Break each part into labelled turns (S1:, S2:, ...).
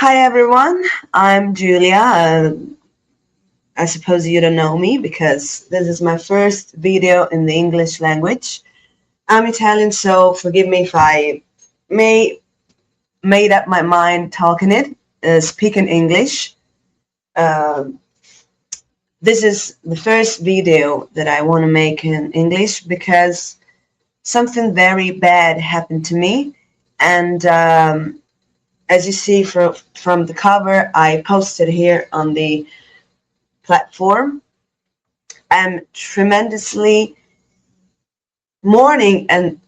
S1: Hi everyone, I'm Julia. I suppose you don't know me because this is my first video in the English language. I'm Italian, so forgive me if I may made up my mind talking it, speaking English. Um this is the first video that I want to make in English because something very bad happened to me, and as you see from the cover, I posted here on the platform. I'm tremendously mourning, and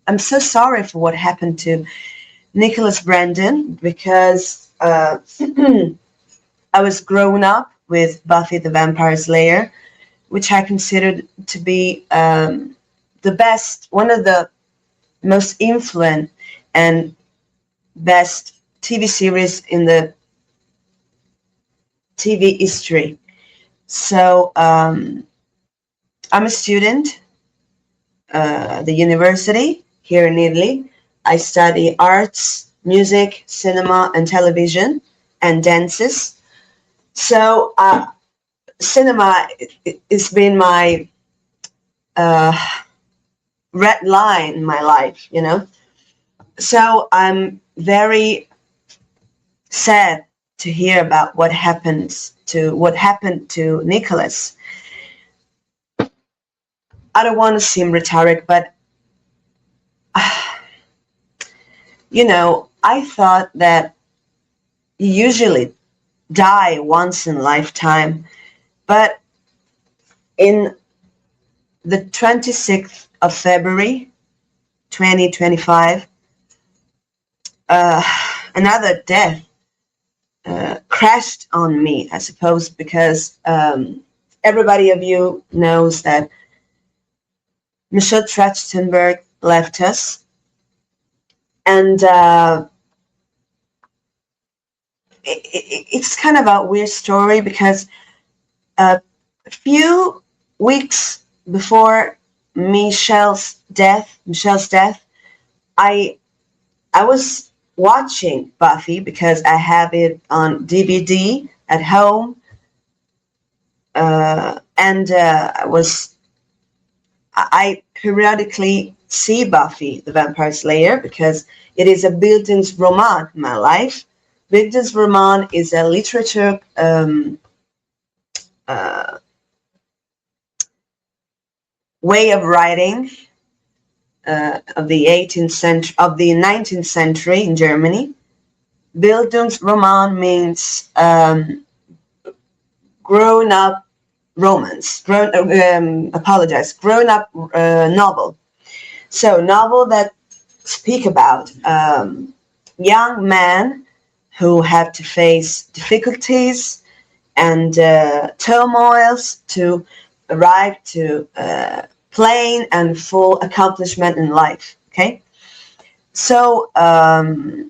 S1: I'm so sorry for what happened to Nicholas Brendon because I was grown up with Buffy the Vampire Slayer, which I considered to be the best, one of the most influential and best TV series in the TV history. So I'm a student at the university here in Italy. I study arts, music, cinema, and television, and dances. So cinema has been my uh, red line in my life, you know. So I'm very sad to hear about what happened to Nicholas. I don't want to seem rhetoric, but I thought that you usually die once in a lifetime, but in the 26th of February 2025, another death crashed on me, I suppose, because everybody of you knows that Michelle Trachtenberg left us, and it's kind of a weird story because a few weeks before Michelle's death, I was watching Buffy because I have it on DVD at home, and I periodically see Buffy the Vampire Slayer because it is a built-in roman in my life. Built-in roman is a literature uh, way of writing of the 18th century, of the 19th century in Germany. Bildungsroman means grown-up romance. Grown-up novel. So novel that speak about young men who have to face difficulties and turmoils to arrive to plain and full accomplishment in life. Okay, so the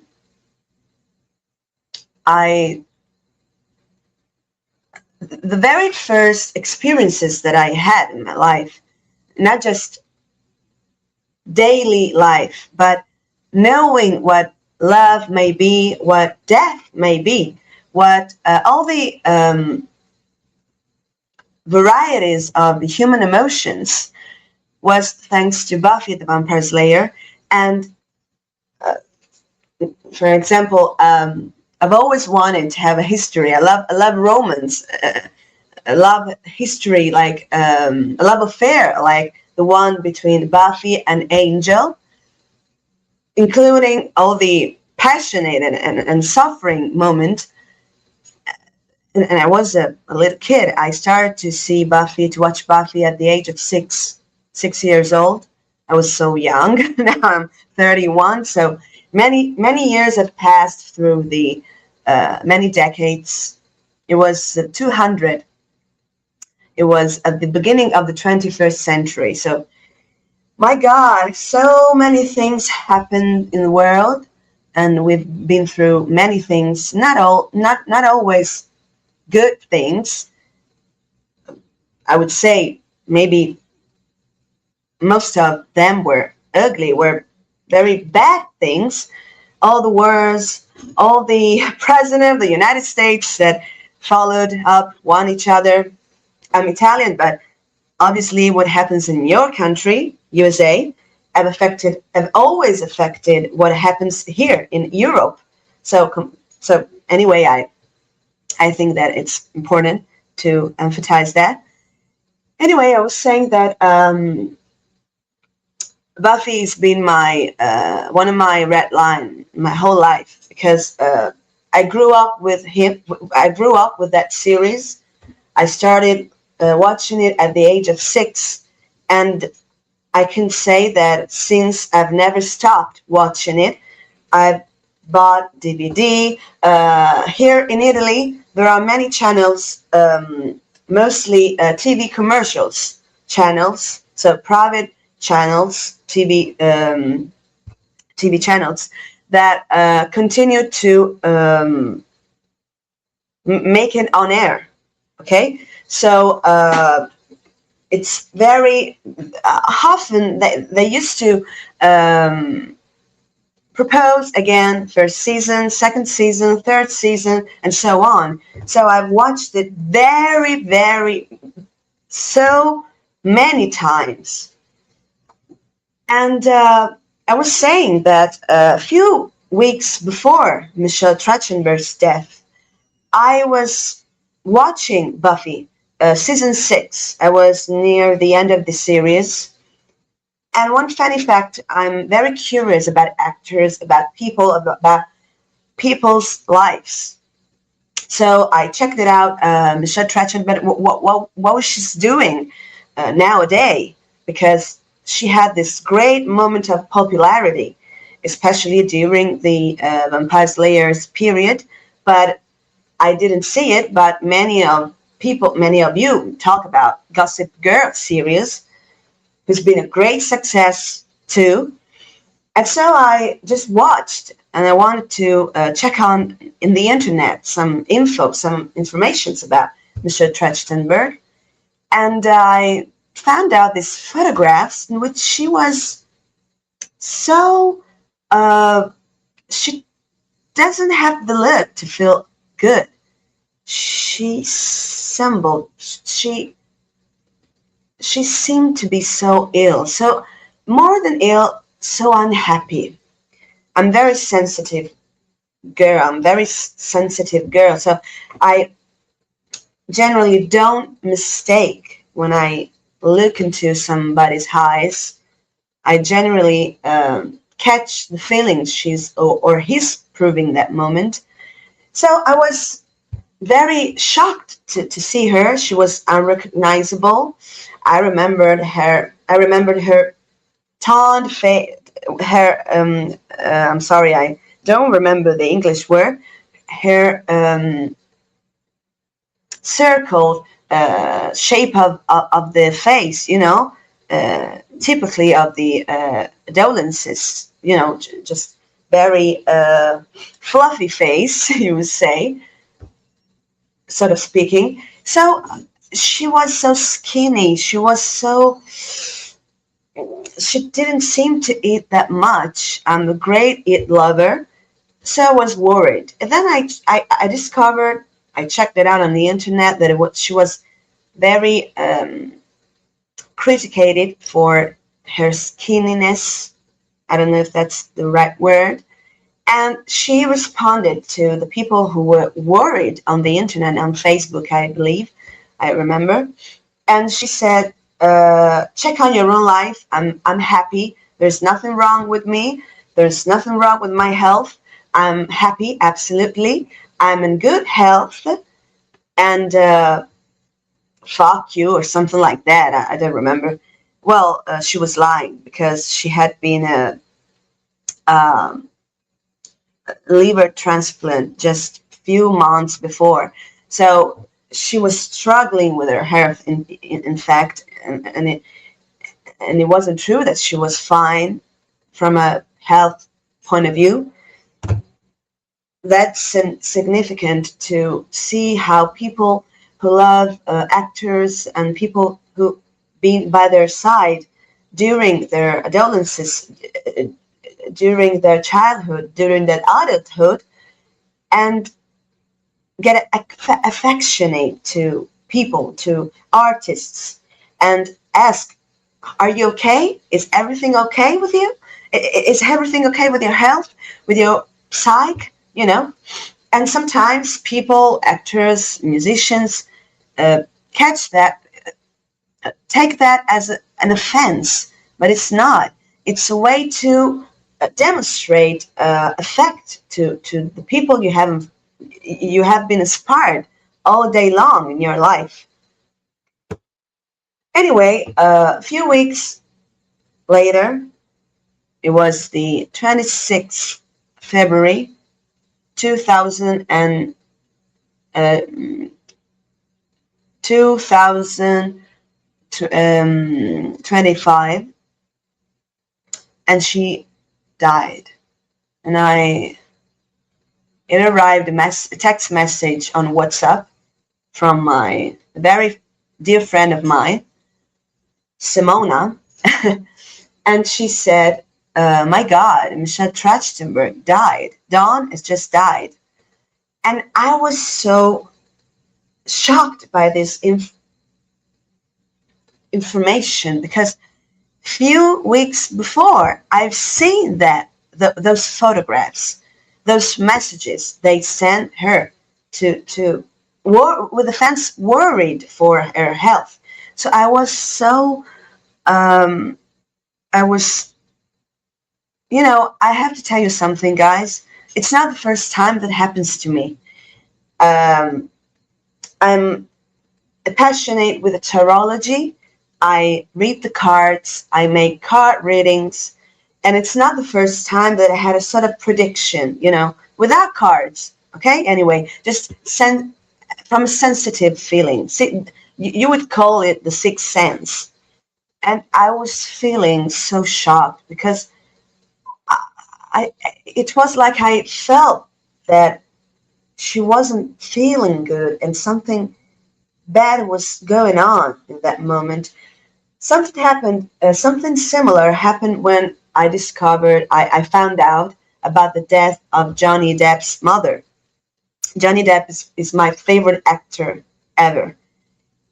S1: very first experiences that I had in my life, not just daily life, but knowing what love may be, what death may be, what all the varieties of the human emotions, was thanks to Buffy the Vampire Slayer. And for example, I've always wanted to have a history. I love romance. I love history, like a love affair, like the one between Buffy and Angel, including all the passionate and suffering moment. And I was a little kid. I started to watch Buffy at the age of 6 years old. I was so young. Now I'm 31. So many years have passed through the many decades. It was 200. It was at the beginning of the 21st century. So, my God, so many things happened in the world, and we've been through many things. Not always good things. I would say maybe most of them were ugly, were very bad things. all the wars, all the president of the United States that followed up one each other. I'm Italian, but obviously what happens in your country, USA, have always affected what happens here in Europe. So anyway, I think that it's important to emphasize that. Anyway, I was saying that Buffy's been my one of my red line my whole life because I grew up with him. I grew up with that series. I started watching it at the age of 6, and I can say that since I've never stopped watching it. I've bought DVD. Here in Italy, there are many channels, mostly TV commercials channels, so private channels, TV channels that continue to make it on air. Okay, so it's very often they used to propose again first season, second season, third season, and so on. So I've watched it very so many times. And I was saying that a few weeks before Michelle Trachtenberg's death, I was watching Buffy season 6. I was near the end of the series. And one funny fact, I'm very curious about actors, about people, about people's lives. So I checked it out. Michelle Trachtenberg, what was she doing nowadays? Because she had this great moment of popularity, especially during the Vampire Slayers period. But I didn't see it. But many of you talk about Gossip Girl series, who's been a great success too. And so I just watched, and I wanted to check on in the internet some informations about Michelle Trachtenberg. And I found out these photographs in which she was so, she doesn't have the look to feel good. She seemed to be so ill, so more than ill, so unhappy. I'm very sensitive girl. So I generally don't mistake when I look into somebody's eyes. I generally catch the feelings she's or he's proving that moment. So I was very shocked to see her. She was unrecognizable. I remembered her taunt face. I'm sorry, I don't remember the English word. Her circled shape of the face, typically of the adolescents, just very fluffy face, you would say, sort of speaking. So she was so skinny. She didn't seem to eat that much. I'm a great eat lover, so I was worried. And then I discovered, I checked it out on the internet, that she was very criticated for her skinniness. I don't know if that's the right word. And she responded to the people who were worried on the internet, on Facebook, I believe, I remember. And she said, check on your own life. I'm happy. There's nothing wrong with me. There's nothing wrong with my health. I'm happy, absolutely. I'm in good health. And fuck you, or something like that. I don't remember. Well, she was lying, because she had been a liver transplant just a few months before. So she was struggling with her health, in fact, and it wasn't true that she was fine from a health point of view. That's significant to see how people who love actors and people who been by their side during their adolescence during their childhood, during their adulthood, and get affectionate to people, to artists, and ask, are you okay? Is everything okay with you? Is everything okay with your health, with your psyche, you know? And sometimes people, actors, musicians, catch that, take that as an offense, but it's not. It's a way to demonstrate affect to the people you have been inspired all day long in your life. Anyway, a few weeks later, it was the 26th February 2000 and 2025, and she died. And it arrived a text message on WhatsApp from my very dear friend of mine, Simona, and she said, my God, Michelle Trachtenberg died. Dawn has just died. And I was so shocked by this information, because few weeks before I've seen that those photographs, those messages they sent her to with the fans worried for her health. So I was so I was, I have to tell you something, guys. It's not the first time that happens to me. I'm passionate with tarology. I read the cards, I make card readings, and it's not the first time that I had a sort of prediction, without cards. Okay, anyway, just from a sensitive feeling. See, you would call it the sixth sense. And I was feeling so shocked, because it was like I felt that she wasn't feeling good, and something bad was going on in that moment. Something similar happened when I found out about the death of Johnny Depp's mother. Johnny Depp is my favorite actor ever.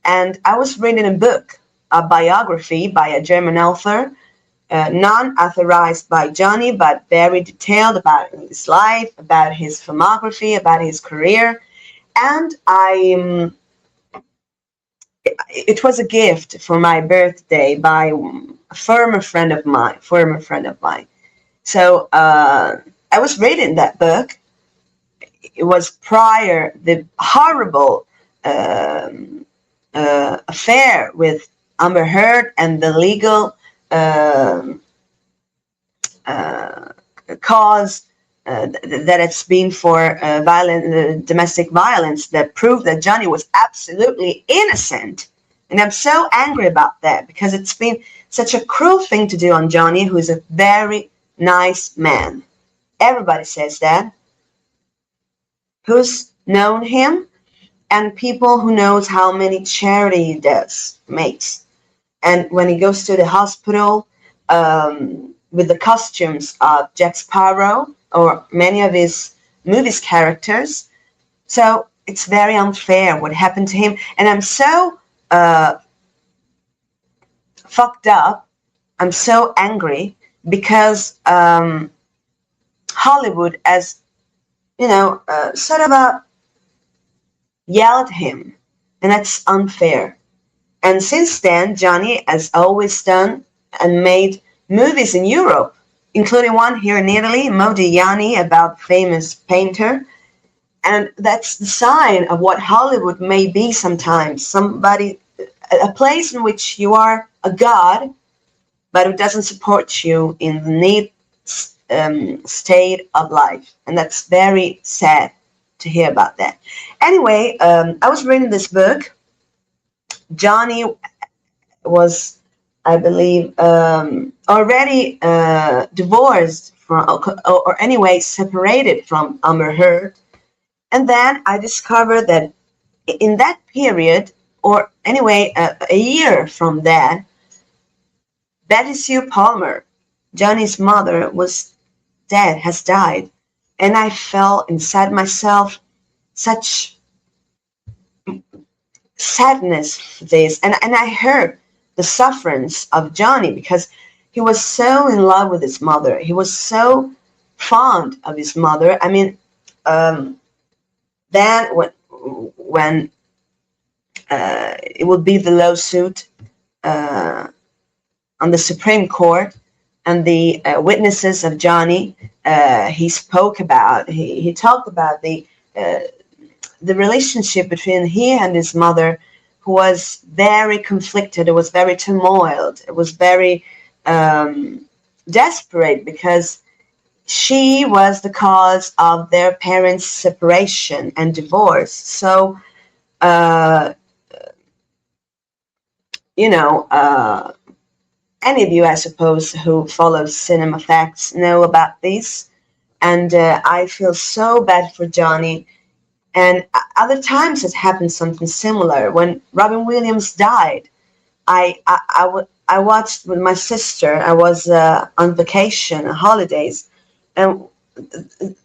S1: And I was reading a book, a biography by a German author, non-authorized by Johnny, but very detailed about his life, about his filmography, about his career. And it was a gift for my birthday by a former friend of mine. So I was reading that book. It was prior the horrible affair with Amber Heard and the legal cause that it's been for domestic violence, that proved that Johnny was absolutely innocent. And I'm so angry about that, because it's been such a cruel thing to do on Johnny, who is a very nice man. Everybody says that. Who's known him, and people who knows how many charity he makes. And when he goes to the hospital with the costumes of Jack Sparrow or many of his movies characters. So it's very unfair what happened to him. And I'm so fucked up. I'm so angry, because Hollywood has, sort of yelled at him. And that's unfair. And since then, Johnny has always done and made movies in Europe, including one here in Italy, Modigliani, about famous painter. And that's the sign of what Hollywood may be sometimes. A place in which you are a god, but it doesn't support you in the need state of life. And that's very sad to hear about that. Anyway, I was reading this book. Johnny was, I believe, already divorced or anyway separated from Amber Heard. And then I discovered that in that period, or anyway a year from that, Betty Sue Palmer, Johnny's mother, was dead, has died. And I felt inside myself such sadness for this. And I heard the sufferance of Johnny because he was so in love with his mother. He was so fond of his mother. I mean, then when it would be the lawsuit uh, on the Supreme Court, and the witnesses of Johnny, he talked about the relationship between he and his mother, who was very conflicted. It was very turmoiled. It was very desperate because she was the cause of their parents' separation and divorce. So, uh, you know, any of you, I suppose, who follows cinema facts know about this. And I feel so bad for Johnny. And other times it happened something similar. When Robin Williams died, I watched with my sister. I was on vacation, holidays, and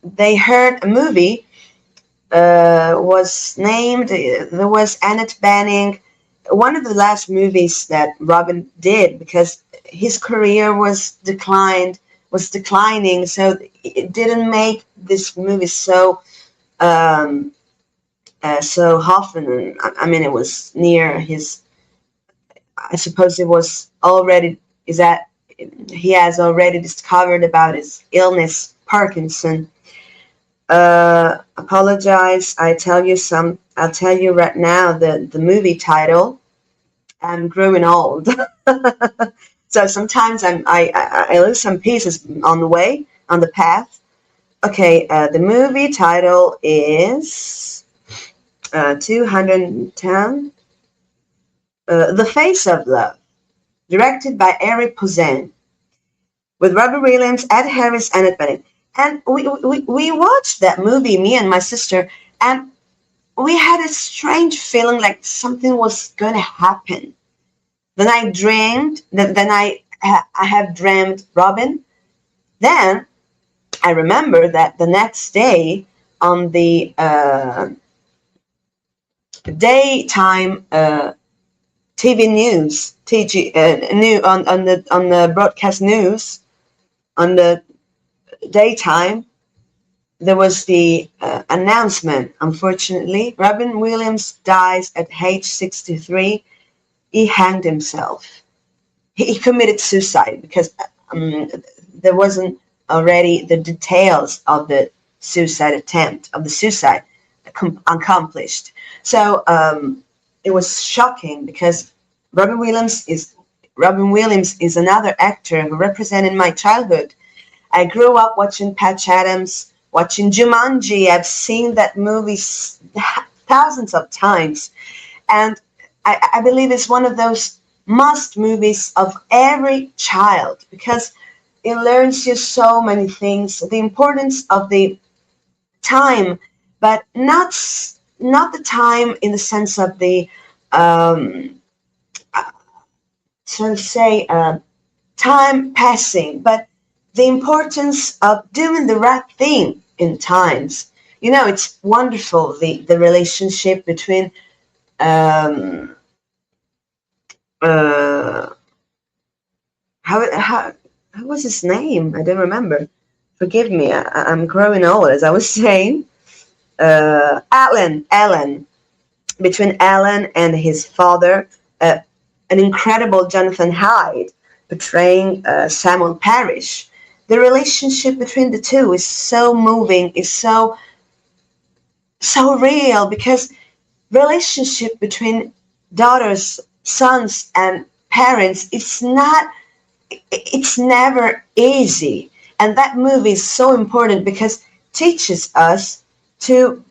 S1: they heard a movie was named. There was Annette Bening, one of the last movies that Robin did because his career was declining. So it didn't make this movie um, so often. And I mean, it was near his. I suppose it was already is that he has already discovered about his illness, Parkinson. Apologize. I'll tell you right now the movie title. I'm growing old, so sometimes I lose some pieces on the way on the path. Okay, the movie title is 210. The Face of Love, directed by Eric Posen, with Robert Williams, Ed Harris, and Annette Bening. And we watched that movie, me and my sister, and we had a strange feeling like something was going to happen. Then I dreamed, then I have dreamed Robin. Then I remember that the next day on the daytime TV news, new on the broadcast news, on the daytime, there was the announcement. Unfortunately, Robin Williams dies at age 63. He hanged himself. He committed suicide because there wasn't already the details of the suicide attempt, of the suicide accomplished. So it was shocking because Robin Williams is another actor who represented my childhood. I grew up watching Patch Adams, watching Jumanji. I've seen that movie thousands of times, and I believe it's one of those must movies of every child because it learns you so many things, the importance of the time, but not the time in the sense of the so to say time passing, but the importance of doing the right thing in times. You know, it's wonderful the relationship between um, uh, how was his name? I don't remember. Forgive me. I'm growing old, as I was saying. Alan, between Alan and his father, an incredible Jonathan Hyde portraying Samuel Parrish. The relationship between the two is so moving, is so real because relationship between daughters, sons, and parents, it's never easy. And that movie is so important because it teaches us to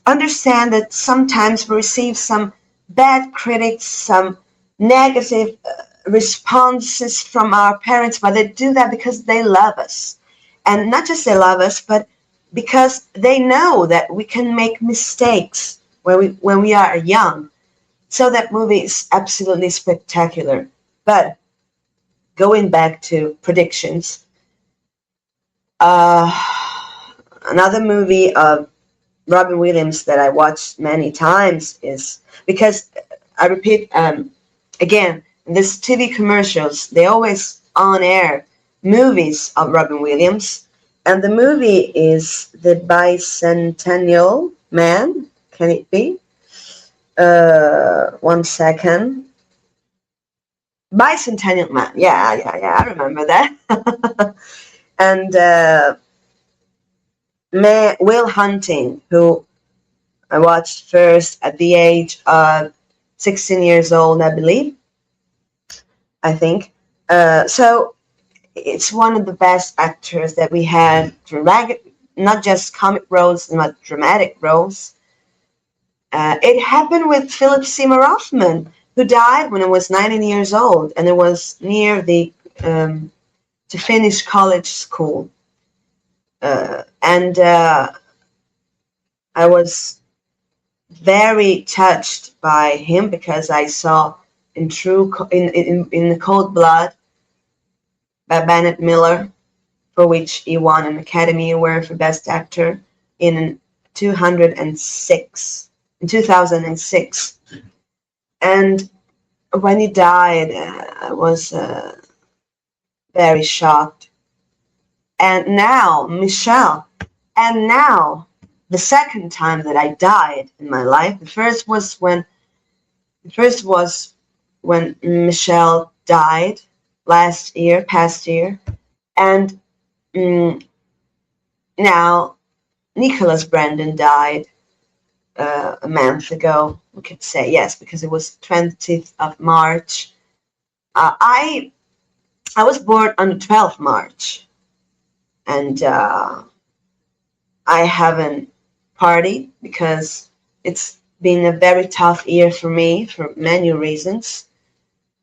S1: understand that sometimes we receive some bad critics, some negative responses from our parents, but they do that because they love us. And not just they love us, but because they know that we can make mistakes when we are young. So that movie is absolutely spectacular. But going back to predictions, Uh, Another movie of Robin Williams that I watched many times is because I repeat again, these TV commercials, they always on air movies of Robin Williams, and the movie is The Bicentennial Man. Can it be? 1 second. Bicentennial Man. Yeah. I remember that. And Will Hunting, who I watched first at the age of 16 years old, I believe. I think. So it's one of the best actors that we had, dramatic, not just comic roles, not dramatic roles. It happened with Philip Seymour Hoffman, who died when he was 19 years old, and it was near the to finish college school. And I was very touched by him because I saw in Cold Blood by Bennett Miller, for which he won an Academy Award for Best Actor in 2006. And when he died, I was very shocked. And now, Michelle, and now the second time that I died in my life, the first was when Michelle died past year, and now Nicholas Brendon died a month ago. We could say yes, because it was 20th of March. I was born on the 12th March, and I haven't partied because it's been a very tough year for me for many reasons.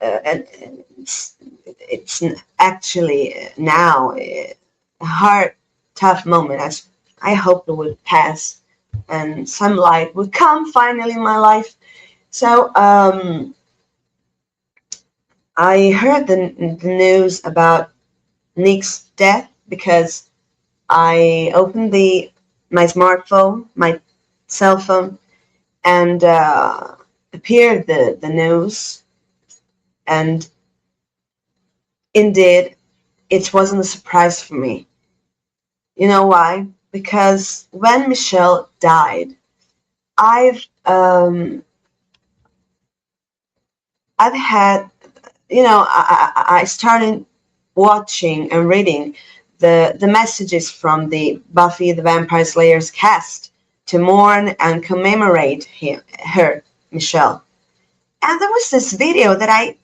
S1: And it's actually now a hard, tough moment. As I hope it would pass and some light would come finally in my life. So I heard the news about Nick's death because I opened my smartphone, my cell phone, and appeared the news. And indeed, it wasn't a surprise for me. You know why? Because when Michelle died, I've had, I started watching and reading the messages from the Buffy the Vampire Slayer's cast to mourn and commemorate her, Michelle. And there was this video that I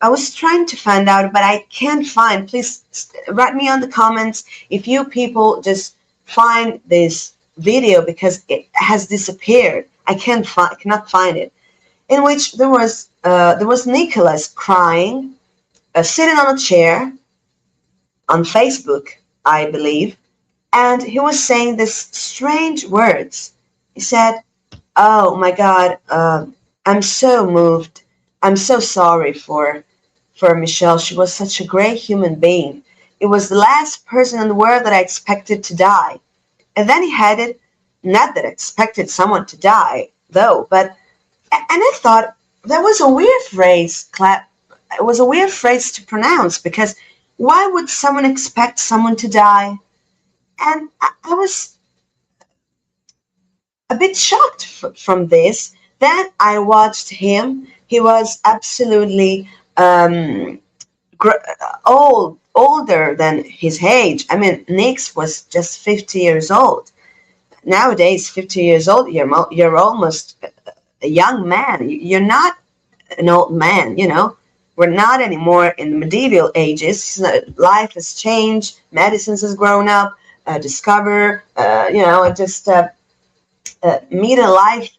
S1: was trying to find out, but I can't find. Please write me on the comments if you people just find this video, because it has disappeared. I cannot find it. In which there was Nicholas crying, sitting on a chair on Facebook, I believe, and he was saying these strange words. He said, "Oh my God, I'm so moved. I'm so sorry for Michelle. She was such a great human being. It was the last person in the world that I expected to die." And then he had it, not that I expected someone to die, though, but, and I thought that was a weird phrase, it was a weird phrase to pronounce, because why would someone expect someone to die? And I was a bit shocked from this. Then I watched him. He was absolutely older than his age. I mean, Nick's was just 50 years old. Nowadays, 50 years old, you're almost a young man. You're not an old man, you know. We're not anymore in the medieval ages. Life has changed. Medicines has grown up. Discover, media life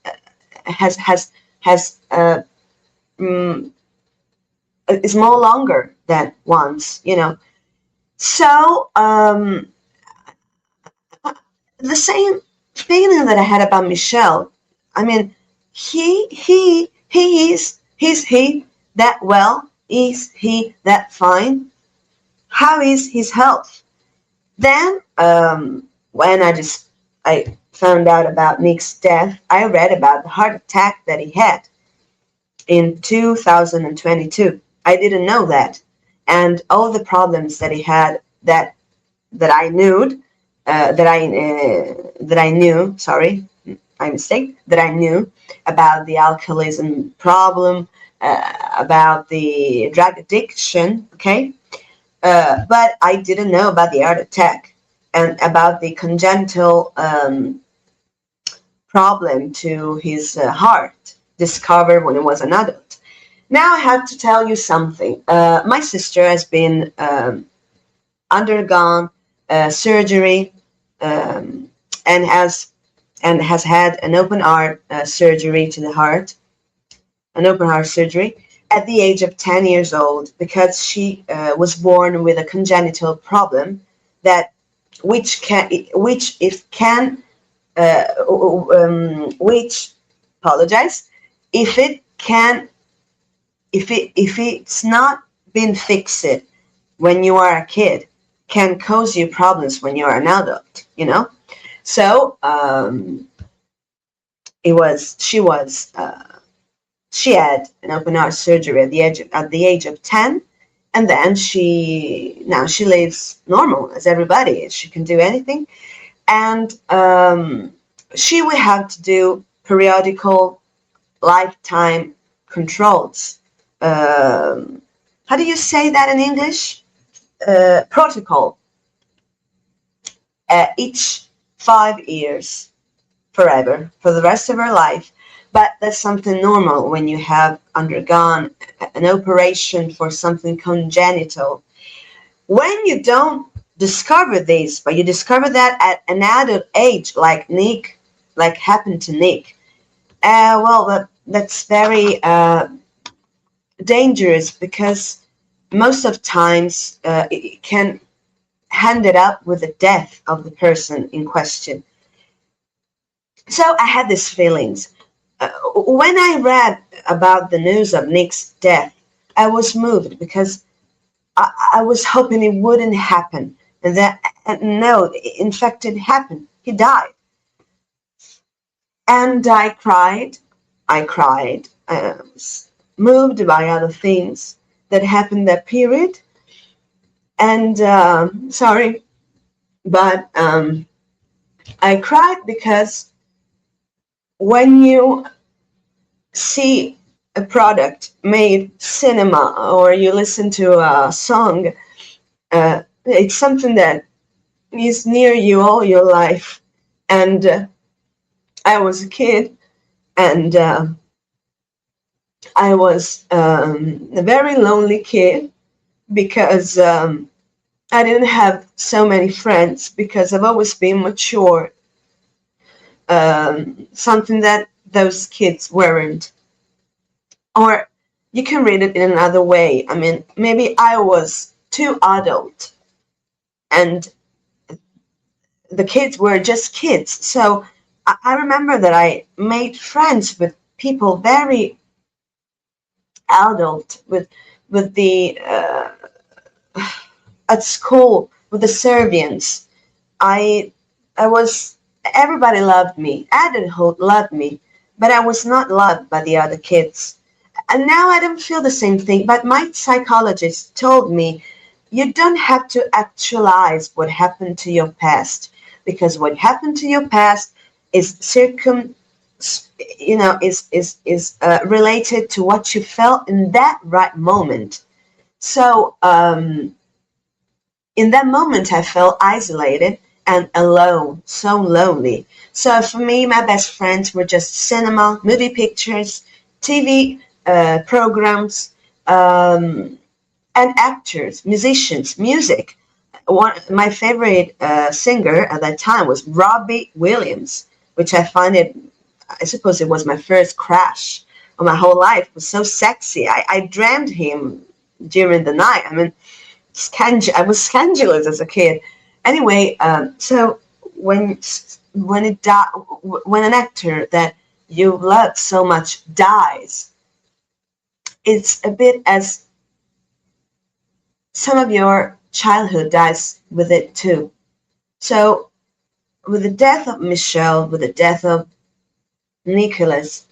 S1: is no longer than once, you know. So the same feeling that I had about Michelle. I mean, is he that well? Is he that fine? How is his health? Then, when I found out about Nick's death, I read about the heart attack that he had in 2022. I didn't know that, and all the problems that he had that I knew, that I knew. Sorry, my mistake. That I knew about the alcoholism problem, about the drug addiction. Okay, but I didn't know about the heart attack and about the congenital problem to his heart discovered when he was an adult. Now I have to tell you something. My sister has been undergone surgery, and has had an open heart surgery to the heart, an open heart surgery at the age of 10 years old, because she was born with a congenital problem that which apologize if it can if it's not been fixed when you are a kid, can cause you problems when you are an adult, you know. So it was she had an open heart surgery at the age of 10, and then she lives normal as everybody. She can do anything, and she will have to do periodical lifetime controls. How do you say that in English? Protocol each 5 years, forever, for the rest of her life. But that's something normal when you have undergone an operation for something congenital. When you don't discover this, but you discover that at an adult age, like happened to Nick, that's very dangerous, because most of times it can hand it up with the death of the person in question. So I had these feelings. When I read about the news of Nick's death, I was moved, because I was hoping it wouldn't happen. And no, in fact, it happened. He died. And I cried. I cried. I was moved by other things that happened that period. And sorry, but I cried because when you see a product made cinema, or you listen to a song, it's something that is near you all your life. And I was a kid, and I was a very lonely kid, because I didn't have so many friends, because I've always been mature, something that those kids weren't. Or you can read it in another way. I mean, maybe I was too adult, and the kids were just kids. So I remember that I made friends with people very adult, with the at school, with the Serbians. I was, everybody loved me. Adulthood loved me, but I was not loved by the other kids. And now I don't feel the same thing. But my psychologist told me, you don't have to actualize what happened to your past, because what happened to your past is related to what you felt in that right moment. So in that moment, I felt isolated and alone, so lonely. So for me, my best friends were just cinema, movie pictures, TV programs, and actors, musicians, music. My favorite singer at that time was Robbie Williams, which I suppose it was my first crush of my whole life. It was so sexy. I dreamed him during the night. I mean, I was scandalous as a kid. Anyway, so when an actor that you love so much dies, it's a bit as some of your childhood dies with it too. So with the death of Michelle, with the death of Nicholas,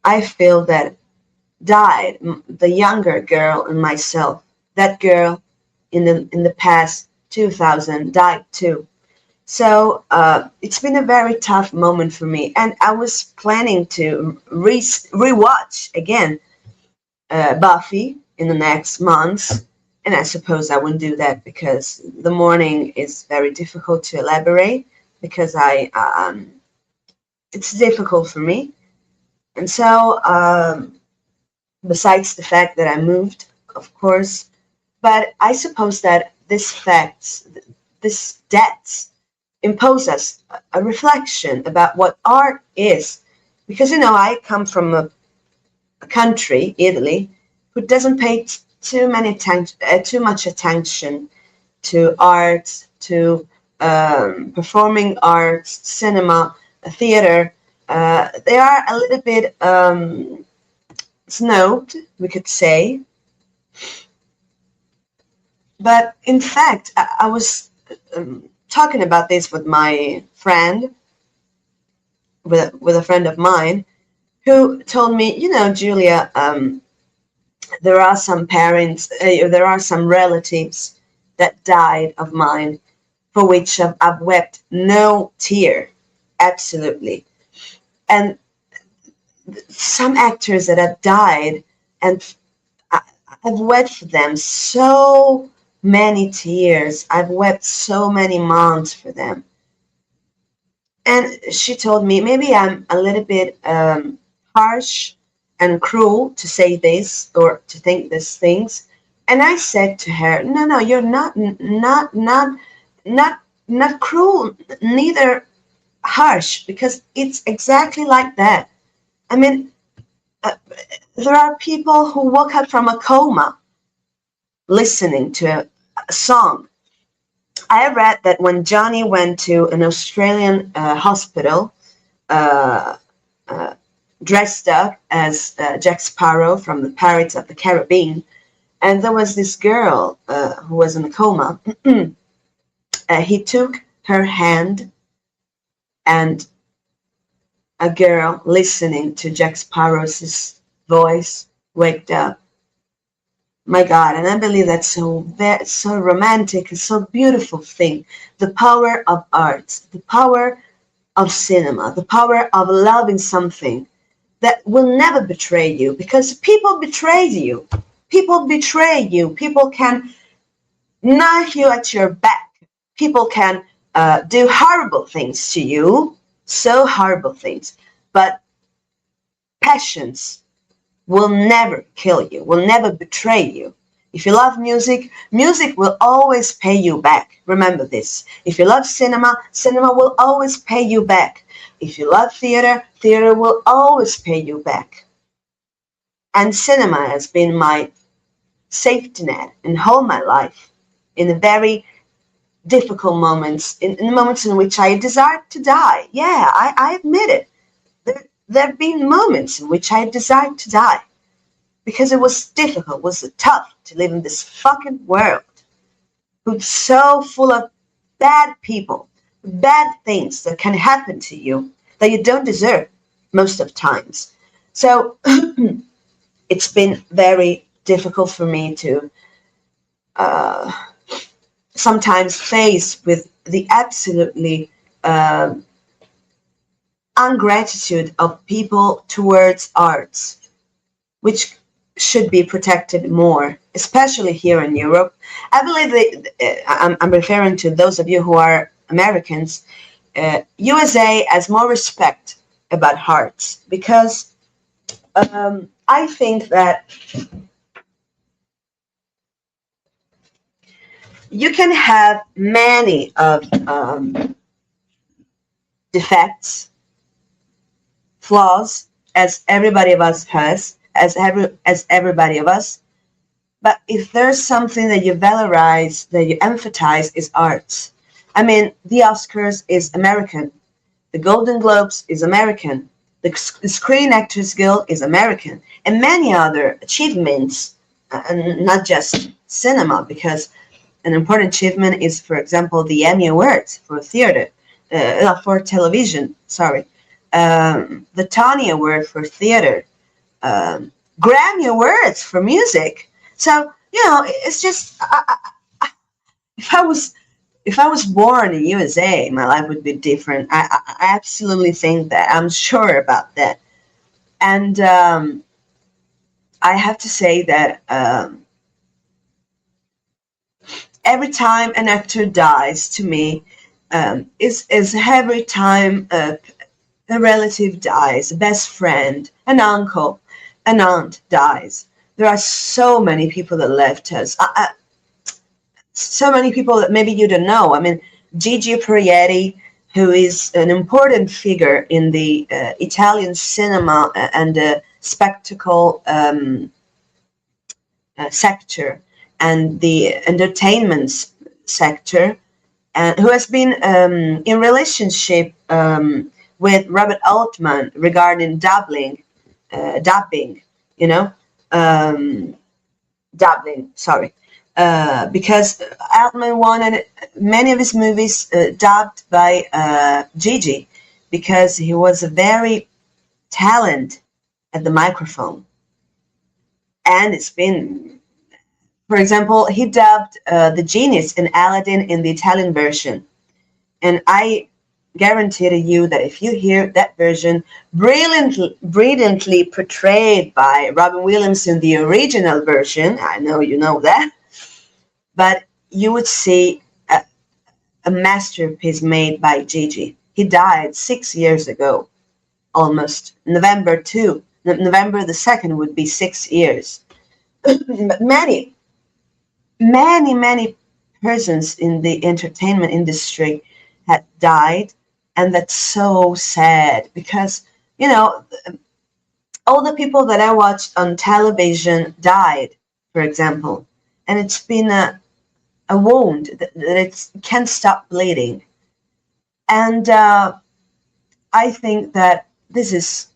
S1: I feel that died the younger girl in myself. That girl in the past 2000 died too. So it's been a very tough moment for me, and I was planning to rewatch again Buffy in the next months, and I suppose I wouldn't do that because the morning is very difficult to elaborate because I it's difficult for me, and so besides the fact that I moved, of course, but I suppose that this facts, this debts impose us a reflection about what art is. Because, I come from a country, Italy, who doesn't pay too much attention to art, to performing arts, cinema, theater. They are a little bit snobbed, we could say. But in fact, I was talking about this with my friend, with a friend of mine, who told me, Julia, there are some parents, there are some relatives that died of mine for which I've wept no tear, absolutely. And some actors that have died, and I've wept for them so many tears. I've wept so many months for them. And she told me maybe I'm a little bit harsh and cruel to say this or to think these things. And I said to her, no, no, you're not cruel, neither harsh, because it's exactly like that. I mean, uh, there are people who woke up from a coma listening to a song. I read that when Johnny went to an Australian hospital, uh, uh, dressed up as Jack Sparrow from the Pirates of the Caribbean, and there was this girl who was in a coma. He took her hand, and a girl listening to Jack Sparrow's voice waked up. My God, and I believe that's so romantic, and so beautiful thing. The power of art, the power of cinema, the power of loving something that will never betray you, because people betray you. People betray you. People can knife you at your back. People can do horrible things to you, so horrible things. But passions will never kill you, will never betray you. If you love music, music will always pay you back. Remember this. If you love cinema, cinema will always pay you back. If you love theater, theater will always pay you back. And cinema has been my safety net in all my life, in the very difficult moments, in the moments in which I desired to die. Yeah, I admit it. There have been moments in which I desired to die because it was difficult, it was tough to live in this fucking world who's so full of bad people, bad things that can happen to you that you don't deserve most of times. So it's been very difficult for me to sometimes face with the absolutely ungratitude of people towards arts, which should be protected more, especially here in Europe. I believe that I'm referring to those of you who are Americans. USA has more respect about arts because I think that you can have many of defects, flaws, as everybody of us has, as everybody of us. But if there's something that you valorize, that you emphasize, is arts. I mean, the Oscars is American. The Golden Globes is American. The Screen Actors Guild is American. And many other achievements, and not just cinema, because an important achievement is, for example, the Emmy Awards for theater, for television. Sorry, the Tony Award for theater, Grammy Awards for music. So it's just if I was if I was born in USA, my life would be different. I absolutely think that. I'm sure about that. And I have to say that every time an actor dies, to me, is every time a relative dies, a best friend, an uncle, an aunt dies. There are so many people that left us. So many people that maybe you don't know. I mean, Gigi Proietti, who is an important figure in the Italian cinema and spectacle sector and the entertainment sector, and who has been in relationship with Robert Altman regarding dubbing, you know, um, dubbing, sorry. Because Altman wanted many of his movies dubbed by Gigi, because he was a very talent at the microphone. And it's been, for example, he dubbed the genius in Aladdin in the Italian version. And I guarantee to you that if you hear that version brilliantly portrayed by Robin Williams in the original version, I know you know that, but you would see a masterpiece made by Gigi. He died 6 years ago, almost. November the 2nd would be 6 years. But many persons in the entertainment industry had died, and that's so sad because, all the people that I watched on television died, for example, and it's been a wound that it can't stop bleeding. And I think that this is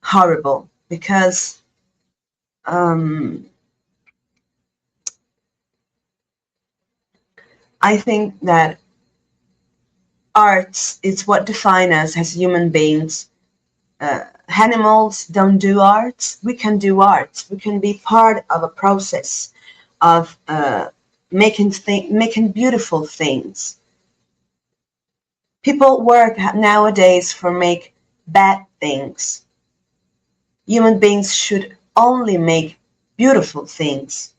S1: horrible because I think that arts is what defines us as human beings. Animals don't do arts. We can do arts. We can be part of a process of making beautiful things. People work nowadays for make bad things. Human beings should only make beautiful things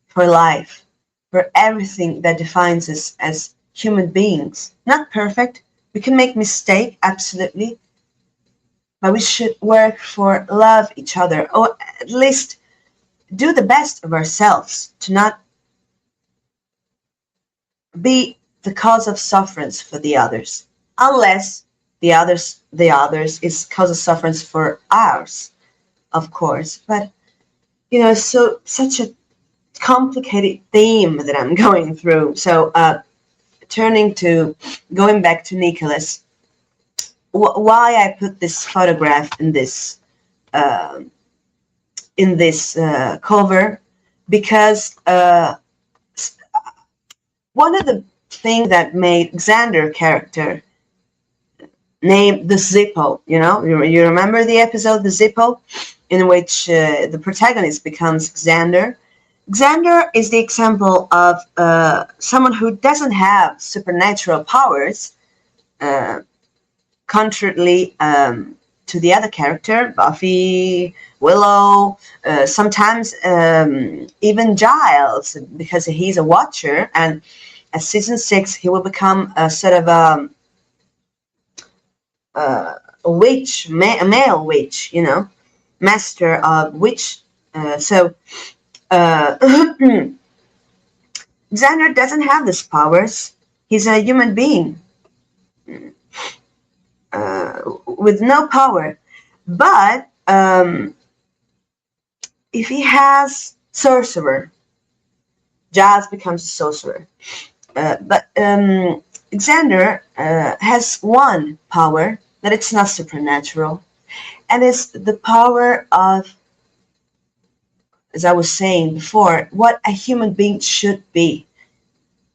S1: for life, for everything that defines us as human beings. Not perfect. We can make mistakes, absolutely. But we should work for love each other, or at least do the best of ourselves to not be the cause of sufferance for the others, unless the others is cause of sufferance for ours, of course. But so such a complicated theme that I'm going through. So going back to Nicholas, why I put this photograph in this cover, because one of the things that made Xander character named the Zippo, you remember the episode The Zippo, in which the protagonist becomes Xander. Xander is the example of someone who doesn't have supernatural powers, contrarily to the other character, Buffy, Willow, sometimes even Giles, because he's a watcher, and at season 6 he will become a sort of a witch, a male witch, master of witch. So Xander doesn't have these powers. He's a human being with no power. But if he has sorcerer, Giles becomes a sorcerer. But Xander has one power that it's not supernatural, and it's the power of, as I was saying before, what a human being should be.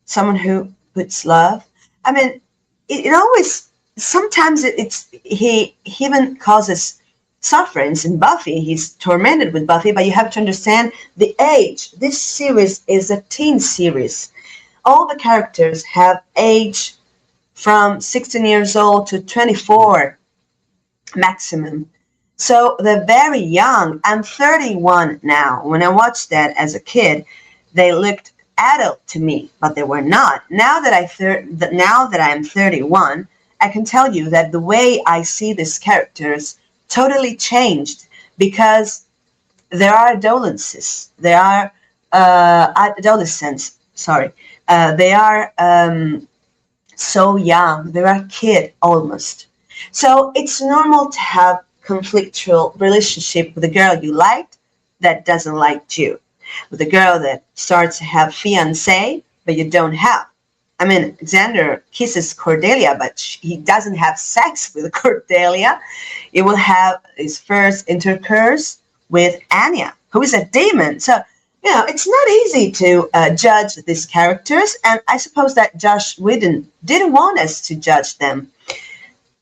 S1: someone who puts love. I mean, it always, sometimes he even causes sufferings in Buffy. He's tormented with Buffy, but you have to understand the age. This series is a teen series. All the characters have age from 16 years old to 24 maximum. So they're very young. I'm 31 now. When I watched that as a kid, they looked adult to me, but they were not. Now that I'm 31, I can tell you that the way I see these characters totally changed, because there are adolescents. They are adolescents. Sorry, they are so young. They are kid almost. So it's normal to have conflictual relationship with a girl you liked that doesn't like you, with a girl that starts to have fiancé but you don't have. I mean, Xander kisses Cordelia, but he doesn't have sex with Cordelia. He will have his first intercourse with Anya, who is a demon. So, it's not easy to judge these characters, and I suppose that Josh Whedon didn't want us to judge them.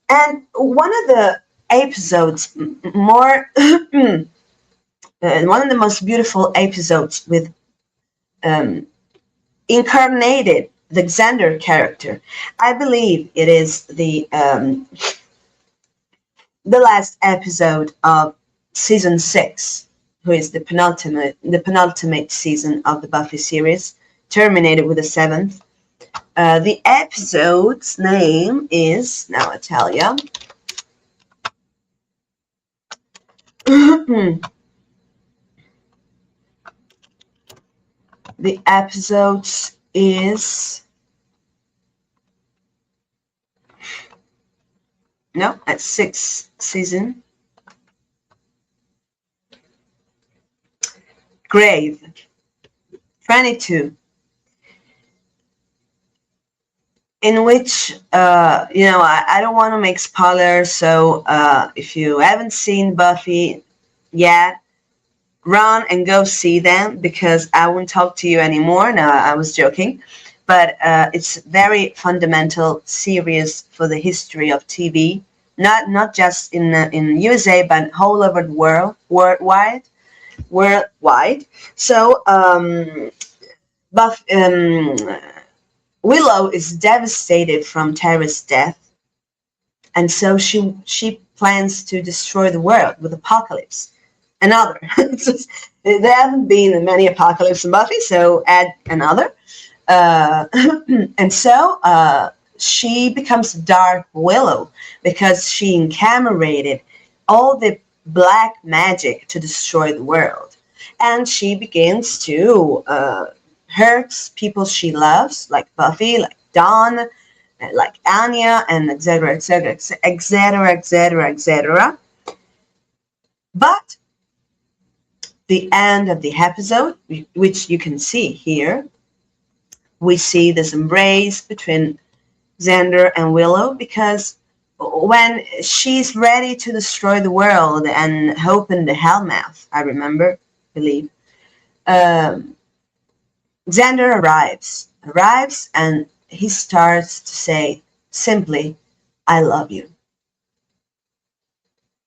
S1: And one of the episodes, one of the most beautiful episodes with incarnated the Xander character. I believe it is the last episode of season 6, who is the penultimate season of the Buffy series, terminated with the 7th. The episode's name is, now I tell you. The episodes is, no, at 6th season. Grave 22, in which I don't want to make spoilers, so if you haven't seen Buffy yet, run and go see them, because I won't talk to you anymore. No, I was joking, but it's very fundamental, serious for the history of TV, not just in USA, but all over the worldwide. So Willow is devastated from Tara's death, and so she plans to destroy the world with Apocalypse. Another. There haven't been many Apocalypse in Buffy, so add another. And so she becomes Dark Willow, because she encamorated all the black magic to destroy the world. And she begins to hurt people she loves, like Buffy, like Dawn, like Anya, and etc., etc., etc., etc., etc. But the end of the episode, which you can see here, we see this embrace between Xander and Willow, because when she's ready to destroy the world and open the Hellmouth, I believe, Xander arrives, and he starts to say simply, "I love you."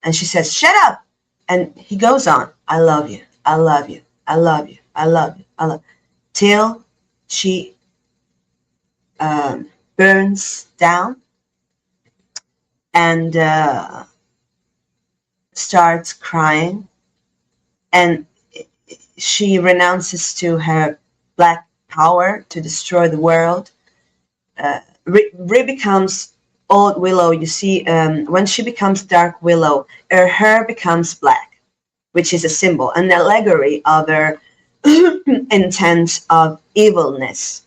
S1: And she says, "Shut up!" And he goes on, "I love you, I love you, I love you, I love you, I love you," till she burns down and starts crying, and she renounces to her black power to destroy the world. Becomes Old Willow. You see, when she becomes Dark Willow, her hair becomes black, which is a symbol, an allegory of her intent of evilness.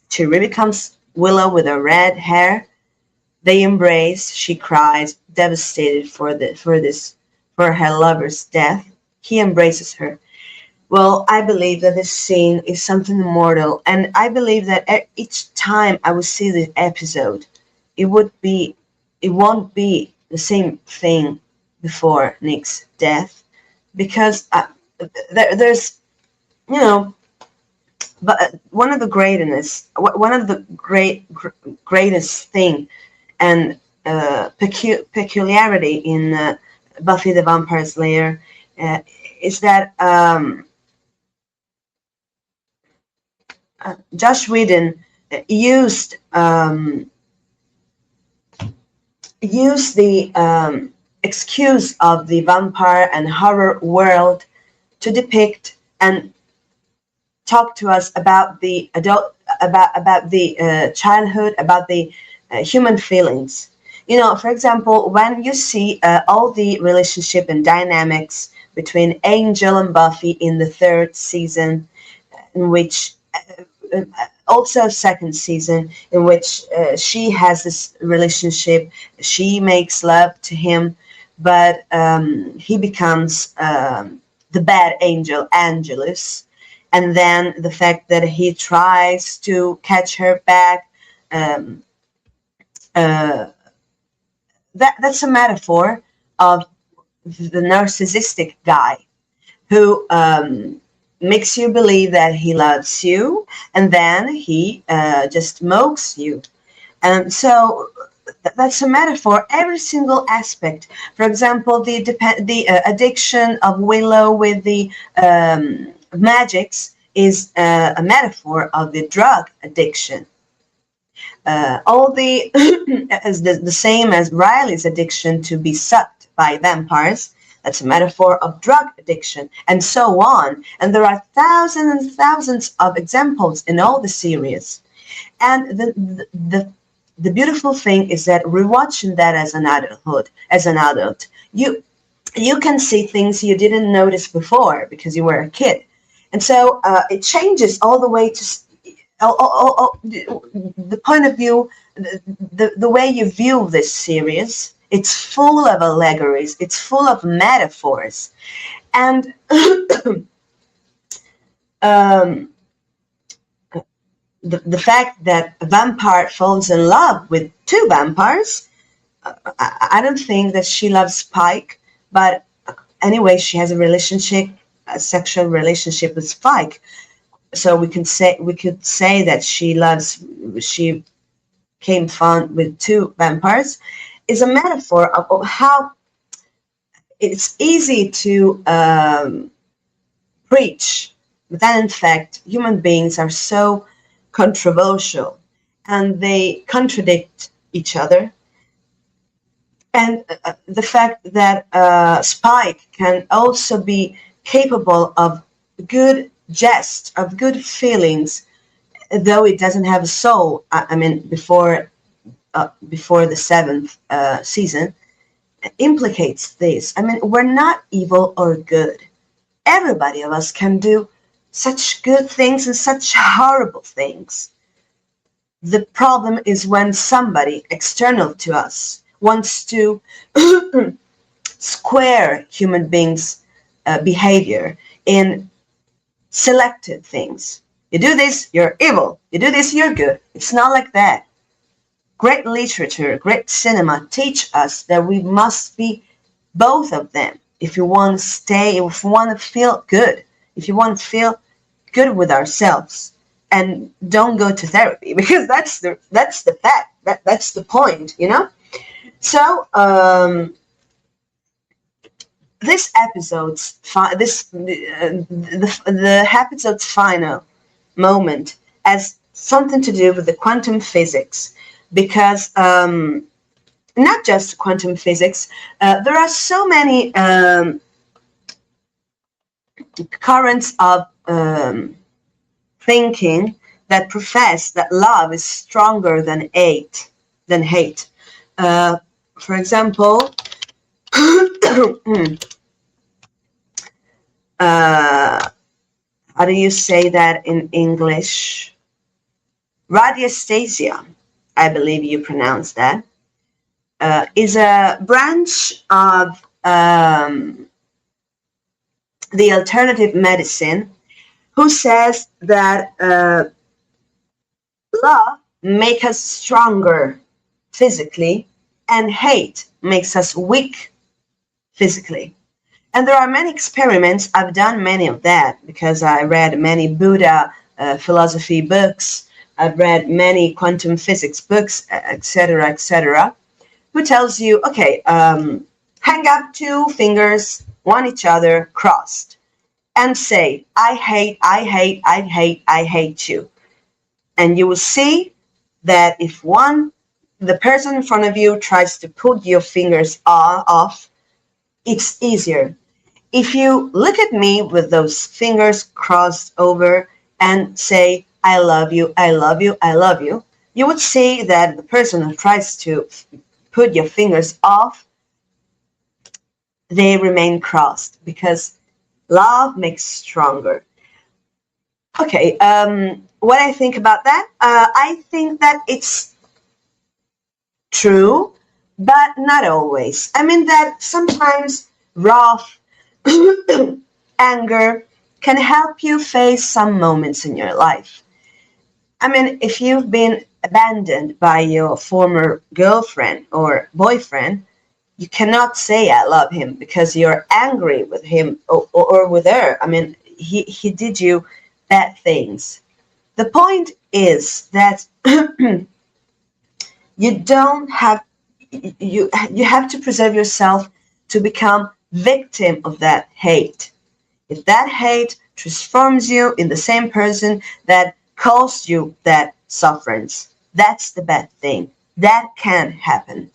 S1: She becomes Willow with her red hair. They embrace. She cries, devastated for her lover's death. He embraces her. Well, I believe that this scene is something immortal, and I believe that each time I will see the episode, it won't be the same thing before Nick's death, because there's but one of the greatest thing and peculiarity in Buffy the Vampire Slayer is that Josh Whedon used the excuse of the vampire and horror world to depict and talk to us about the childhood, about the human feelings. For example, when you see all the relationship and dynamics between Angel and Buffy in the third season, in which also second season, in which she has this relationship, she makes love to him, but he becomes the bad angel, Angelus. And then the fact that he tries to catch her back, that's a metaphor of the narcissistic guy who makes you believe that he loves you, and then he just mocks you. And so that's a metaphor, every single aspect. For example, the addiction of Willow with the magics is a metaphor of the drug addiction. All the as the same as Riley's addiction to be sucked by vampires. That's a metaphor of drug addiction, and so on. And there are thousands and thousands of examples in all the series. And the beautiful thing is that rewatching that as an adult, you can see things you didn't notice before because you were a kid. And so it changes all the way to the point of view, the way you view this series. It's full of allegories. It's full of metaphors. And the fact that a vampire falls in love with two vampires, I don't think that she loves Spike, but anyway, she has a sexual relationship with Spike. So we could say that she came fond with two vampires, is a metaphor of how it's easy to preach, but then in fact human beings are so controversial and they contradict each other. And the fact that Spike can also be capable of good jest, of good feelings, though it doesn't have a soul. I mean, before the seventh season, implicates this. I mean, we're not evil or good. Everybody of us can do such good things and such horrible things. The problem is when somebody external to us wants to square human beings' behavior in selected things. You do this, you're evil. You do this, you're good. It's not like that. Great literature, great cinema teach us that we must be both of them if you want to stay, if you want to feel good, if you want to feel good with ourselves, and don't go to therapy, because that's the fact, that's the point, So this episode's the episode's final moment has something to do with the quantum physics, because not just quantum physics, there are so many currents of thinking that profess that love is stronger than hate. For example, how do you say that in English? Radiesthesia, I believe you pronounce that, is a branch of the alternative medicine who says that love makes us stronger physically and hate makes us weak physically. And there are many experiments. I've done many of that because I read many Buddha philosophy books. I've read many quantum physics books, etc., etc., who tells you, okay, hang up two fingers, one each other, crossed, and say, I hate, I hate, I hate, I hate you. And you will see that if the person in front of you tries to put your fingers off, it's easier. If you look at me with those fingers crossed over and say, I love you, I love you, I love you, you would see that the person who tries to put your fingers off, they remain crossed because love makes stronger. Okay, what I think about that? I think that it's true, but not always. I mean that sometimes wrath, anger can help you face some moments in your life. I mean, if you've been abandoned by your former girlfriend or boyfriend, you cannot say I love him because you're angry with him or with her. I mean, he did you bad things. The point is that you don't have you have to preserve yourself to become victim of that hate. If that hate transforms you in the same person that caused you that sufferance, that's the bad thing. That can happen.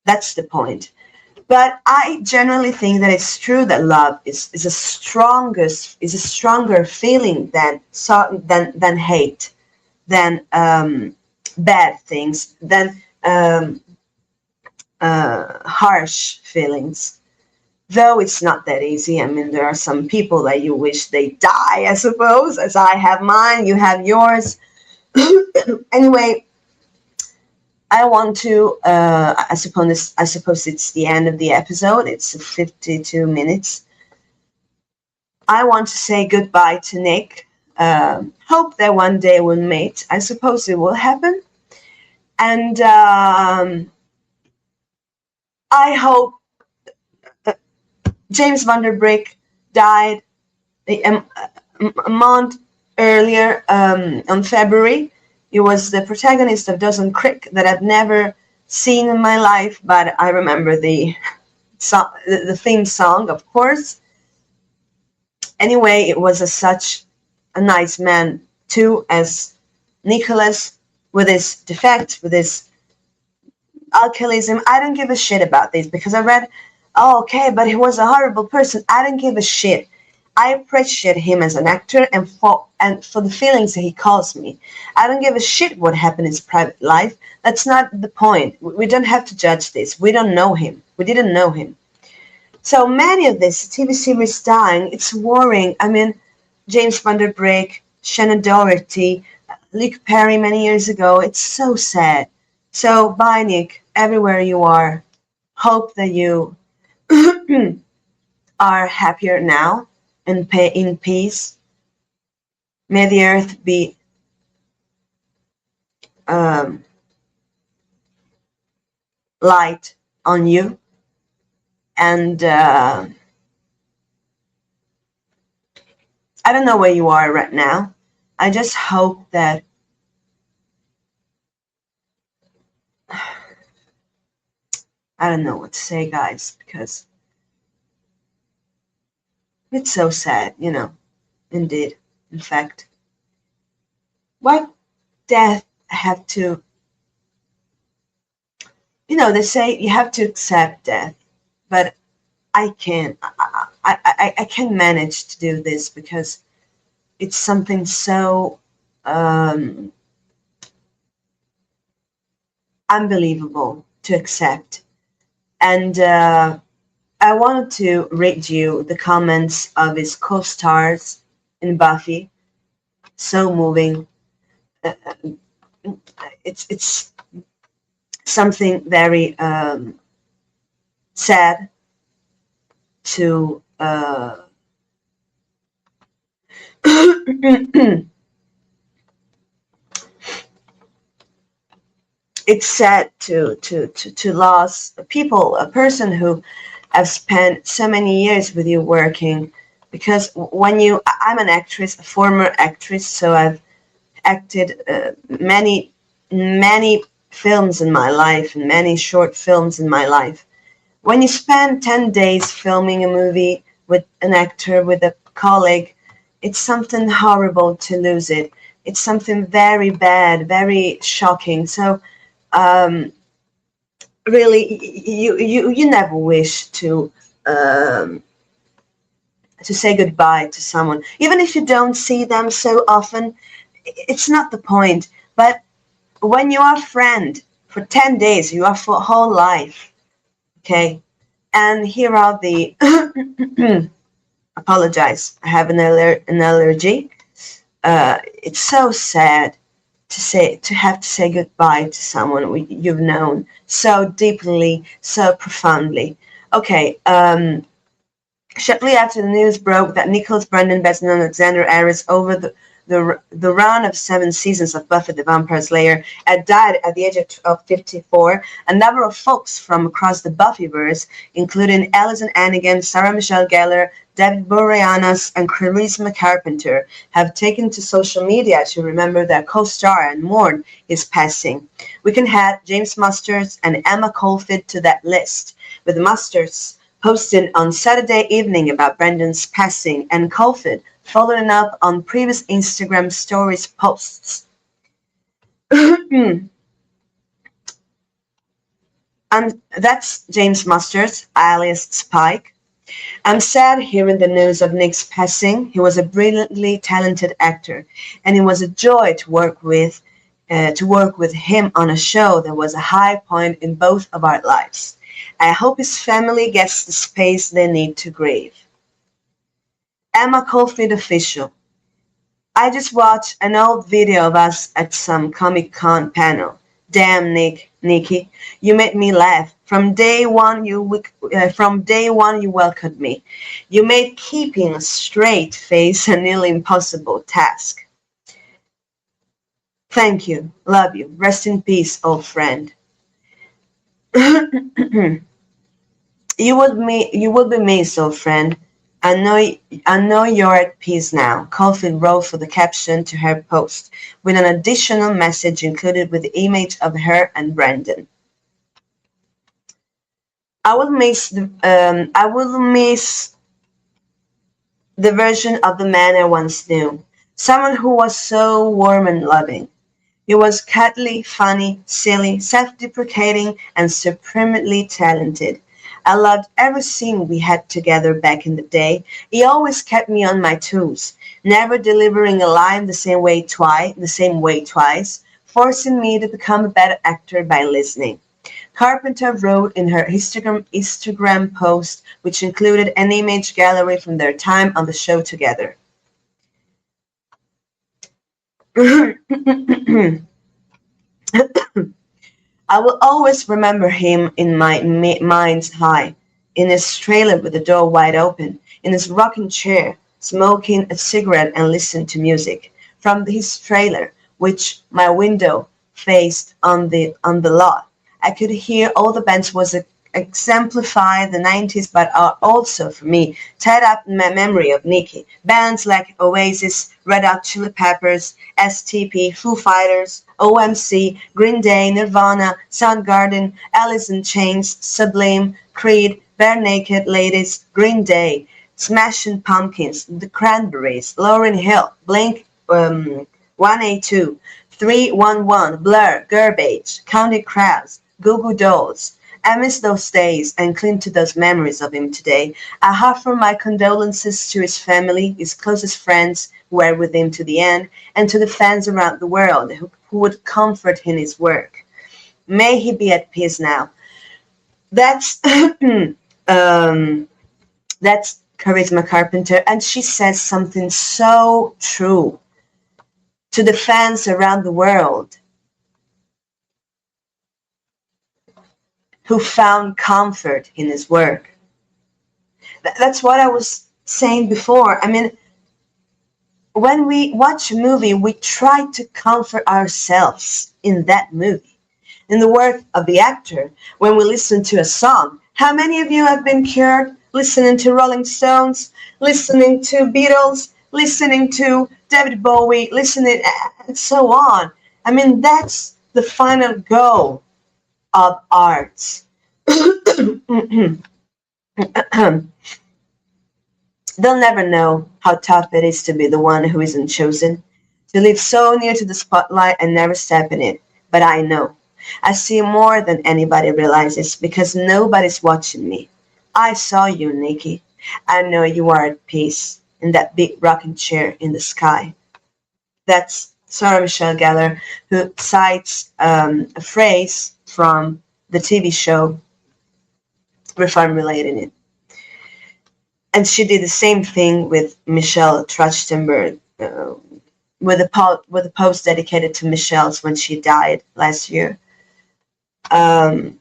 S1: That's the point. But I generally think that it's true that love is a stronger feeling than hate, than bad things, than harsh feelings. Though it's not that easy. I mean, there are some people that you wish they die, I suppose, as I have mine, you have yours. Anyway, I want to, I suppose it's the end of the episode. It's 52 minutes. I want to say goodbye to Nick. Hope that one day we'll meet. I suppose it will happen. And I hope James Van Der Brick died a month earlier, on February. He was the protagonist of Dawson's Creek that I've never seen in my life, but I remember the theme song, of course. Anyway, it was such a nice man too, as Nicholas, with his defect, with his alcoholism. I don't give a shit about this because I read, oh, okay, but he was a horrible person. I don't give a shit. I appreciate him as an actor and for the feelings that he caused me. I don't give a shit what happened in his private life. That's not the point. We don't have to judge this. We don't know him. We didn't know him. So many of this TV series dying, it's worrying. I mean, James Van Der Brick, Shannon Doherty, Luke Perry many years ago. It's so sad. So bye, Nick, everywhere you are. Hope that you are happier now and in peace. May the earth be light on you. And I don't know where you are right now. I just hope that I don't know what to say, guys, because it's so sad, indeed. In fact, why death have to, they say you have to accept death, but I can't. I can't manage to do this because it's something so unbelievable to accept. And I wanted to read you the comments of his co-stars in Buffy. So moving. It's something very sad to it's sad to lose people, a person who have spent so many years with you working because I'm an actress, a former actress, so I've acted many films in my life and many short films in my life. When you spend 10 days filming a movie with an actor, with a colleague, it's something horrible to lose it. It's something very bad, very shocking. So really, you never wish um, to say goodbye to someone, even if you don't see them so often. It's not the point. But when you are a friend for 10 days, you are for whole life. Okay, and here are the apologize. I have an allergy. It's so sad to have to say goodbye to someone you've known so deeply, so profoundly. Okay. Shortly after the news broke that Nicholas Brendon, better known as Xander Harris, over the run of 7 seasons of Buffy The Vampire Slayer, had died at the age of 54, a number of folks from across the Buffyverse, including Alison Hannigan, Sarah Michelle Gellar, David Boreanaz, and Charisma Carpenter, have taken to social media to remember their co-star and mourn his passing. We can add James Masters and Emma Caulfield to that list, with Masters posted on Saturday evening about Brendon's passing, and Caulfield following up on previous Instagram stories posts. And that's James Masters, alias Spike. I'm sad hearing the news of Nick's passing. He was a brilliantly talented actor, and it was a joy to work with him on a show that was a high point in both of our lives. I hope his family gets the space they need to grieve. Emma Caulfield official. I just watched an old video of us at some Comic-Con panel. Damn, Nikki, you made me laugh. From day one, you welcomed me. You made keeping a straight face a nearly impossible task. Thank you. Love you. Rest in peace, old friend. You would be missed, old friend. I know you're at peace now. Caulfield wrote for the caption to her post, with an additional message included with the image of her and Brendon. I will miss the version of the man I once knew. Someone who was so warm and loving. He was cuddly, funny, silly, self-deprecating, and supremely talented. I loved every scene we had together back in the day. He always kept me on my toes, never delivering a line the same way twice, forcing me to become a better actor by listening. Carpenter wrote in her Instagram post, which included an image gallery from their time on the show together. I will always remember him in my mind's eye, in his trailer with the door wide open, in his rocking chair, smoking a cigarette and listening to music. From his trailer, which my window faced on the lot, I could hear all the bands was exemplify the 90s, but are also, for me, tied up in my memory of Nikki. Bands like Oasis, Red Hot Chili Peppers, STP, Foo Fighters, OMC, Green Day, Nirvana, Soundgarden, Alice in Chains, Sublime, Creed, Bare Naked Ladies, Green Day, Smashing Pumpkins, The Cranberries, Lauryn Hill, Blink 182, 311, Blur, Garbage, Counting Crows, Goo Goo Dolls. I miss those days and cling to those memories of him today. I offer my condolences to his family, his closest friends who were with him to the end, and to the fans around the world who would comfort in his work. May he be at peace now. That's that's Charisma Carpenter, and she says something so true to the fans around the world who found comfort in his work. That's what I was saying before. I mean, when we watch a movie, we try to comfort ourselves in that movie, in the work of the actor. When we listen to a song, how many of you have been cured listening to Rolling Stones, listening to Beatles, listening to David Bowie, listening, and so on. I mean, that's the final goal of arts. They'll never know how tough it is to be the one who isn't chosen, to live so near to the spotlight and never step in it. But I know. I see more than anybody realizes because nobody's watching me. I saw you, Nikki. I know you are at peace in that big rocking chair in the sky. That's Sarah Michelle Gellar, who cites a phrase from the TV show, reformulating it. And she did the same thing with Michelle Trachtenberg, with a post dedicated to Michelle's when she died last year. Um,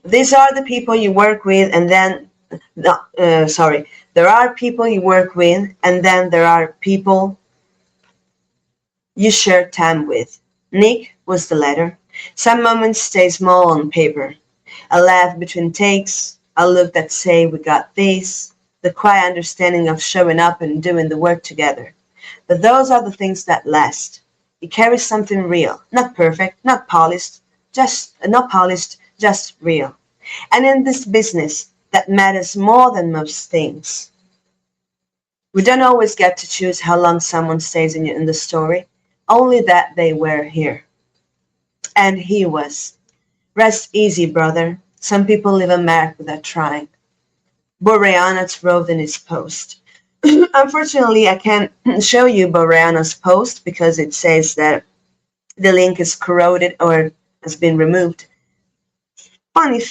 S1: these are the people you work with, and then, no, sorry, there are people you work with, and then there are people you share time with. Nick was the latter. Some moments stay small on paper. A laugh between takes, a look that say we got this, the quiet understanding of showing up and doing the work together. But those are the things that last. It carries something real, not perfect, not polished, just real. And in this business, that matters more than most things. We don't always get to choose how long someone stays in the story, only that they were here. And he was. Rest easy, brother. Some people leave a mark without trying. Boreanaz wrote in his post. Unfortunately, I can't show you Boreanaz's post because it says that the link is corroded or has been removed. Funny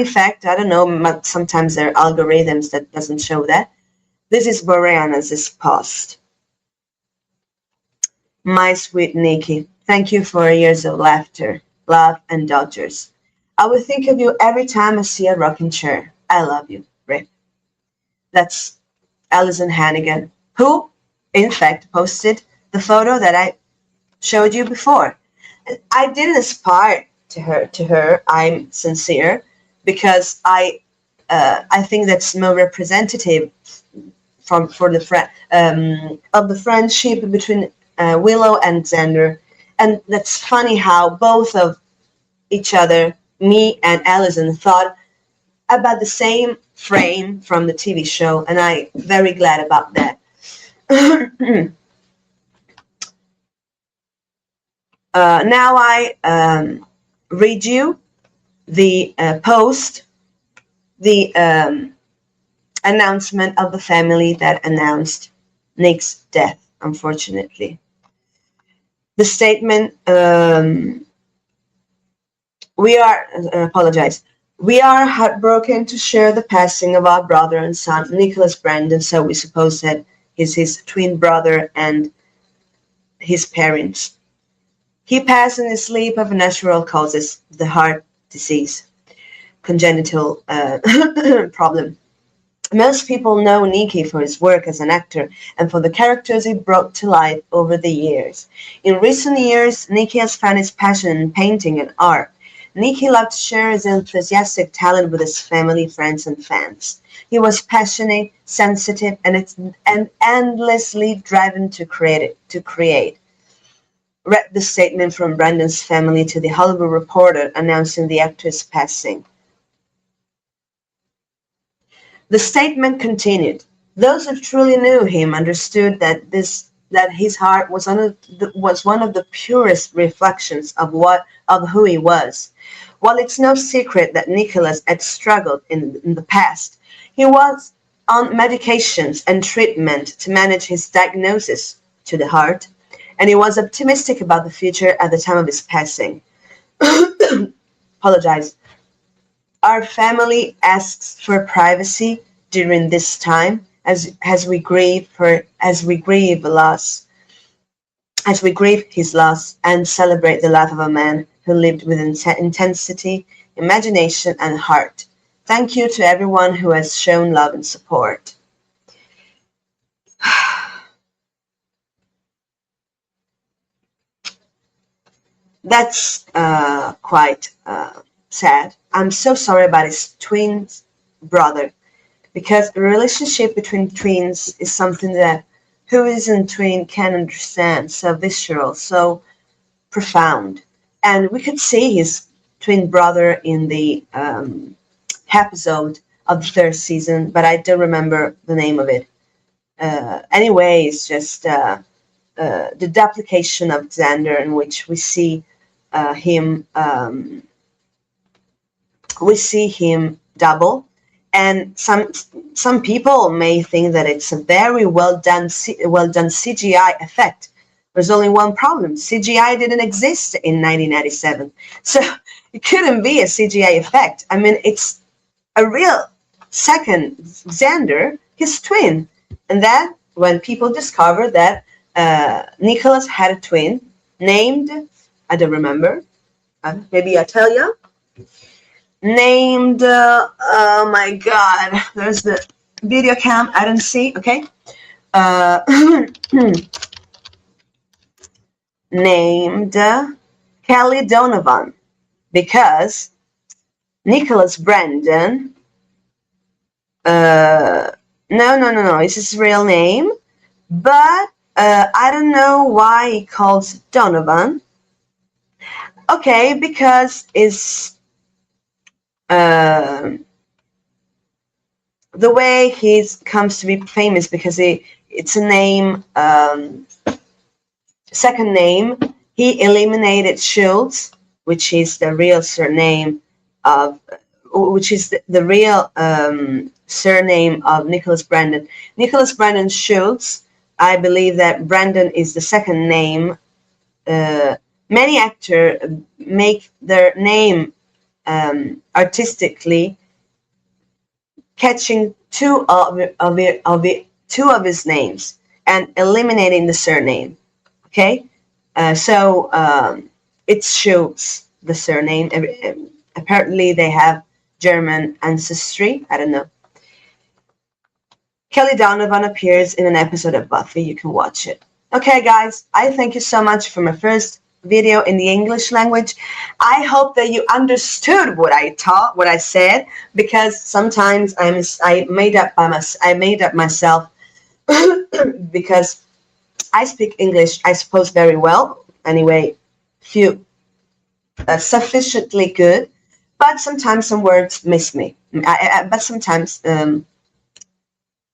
S1: fact, I don't know, sometimes there are algorithms that doesn't show that. This is Boreanaz's post. My sweet Nikki, thank you for years of laughter, love, and Dodgers. I will think of you every time I see a rocking chair. I love you, Rip. That's Alison Hannigan, who, in fact, posted the photo that I showed you before. I didn't aspire to her. I'm sincere because I think that's more representative for the of the friendship between Willow and Xander, and that's funny how both of each other, me and Alison, thought about the same frame from the TV show, and I'm very glad about that. Now I read you the post, the announcement of the family that announced Nick's death, unfortunately. The statement, we are heartbroken to share the passing of our brother and son, Nicholas Brendon, so we suppose that he's his twin brother and his parents. He passed in his sleep of natural causes, the heart disease, congenital problem. Most people know Nicky for his work as an actor and for the characters he brought to life over the years. In recent years, Nicky has found his passion in painting and art. Nicky loved to share his enthusiastic talent with his family, friends, and fans. He was passionate, sensitive, and endlessly driven to create. Read the statement from Brandon's family to the Hollywood Reporter announcing the actor's passing. The statement continued. Those who truly knew him understood that his heart was one of the purest reflections of who he was. While it's no secret that Nicholas had struggled in the past, he was on medications and treatment to manage his diagnosis to the heart, and he was optimistic about the future at the time of his passing. Apologize. Our family asks for privacy during this time as we grieve his loss and celebrate the life of a man who lived with intensity, imagination, and heart. Thank you to everyone who has shown love and support. That's quite sad. I'm so sorry about his twin brother, because the relationship between twins is something that who isn't twin can understand. So visceral, so profound. And we could see his twin brother in the episode of the third season, but I don't remember the name of it. Anyway, it's just the duplication of Xander, in which him we see him double, and some people may think that it's a very well done CGI effect. There's only one problem: CGI didn't exist in 1997, so it couldn't be a CGI effect. I mean, it's a real second Xander, his twin, and then when people discovered that Nicholas had a twin named, I don't remember, maybe I tell you, named, oh my god, there's the video cam, I don't see, okay, named Kelly Donovan, because Nicholas Brendon, no, it's his real name, but I don't know why he calls it Donovan. Okay, because it's the way he comes to be famous, because it's a name, second name. He eliminated Schultz, which is the real surname of, which is the real surname of Nicholas Brendon. Nicholas Brendon Schultz. I believe that Brendon is the second name. Many actors make their name artistically, catching two of his names and eliminating the surname. Okay, so it's Schultz, the surname. Apparently, they have German ancestry. I don't know. Kelly Donovan appears in an episode of Buffy. You can watch it. Okay, guys, I thank you so much for my first video in the English language. I hope that you understood what I taught, what I said, because sometimes I made up myself because I speak English, I suppose, very well. Anyway, sufficiently good, but sometimes some words miss me. But sometimes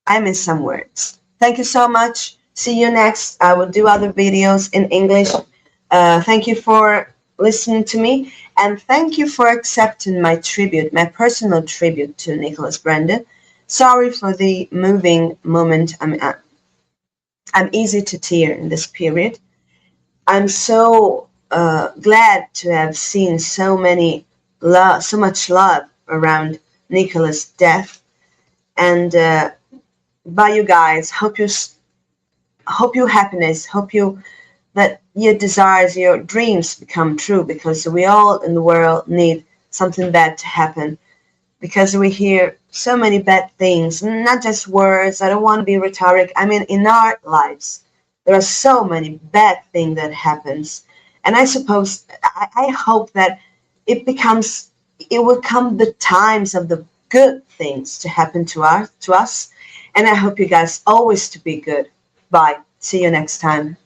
S1: I miss some words. Thank you so much. See you next. I will do other videos in English. Thank you for listening to me, and thank you for accepting my tribute, my personal tribute to Nicholas Brendon. Sorry for the moving moment. I'm easy to tear in this period. I'm so glad to have seen so much love around Nicholas' death, and by you guys. Hope your happiness, that your desires, your dreams become true, because we all in the world need something bad to happen, because we hear so many bad things, not just words. I don't want to be rhetoric. I mean, in our lives, there are so many bad things that happens, and I suppose, I hope that it will come the times of the good things to happen to us. And I hope you guys always to be good. Bye. See you next time.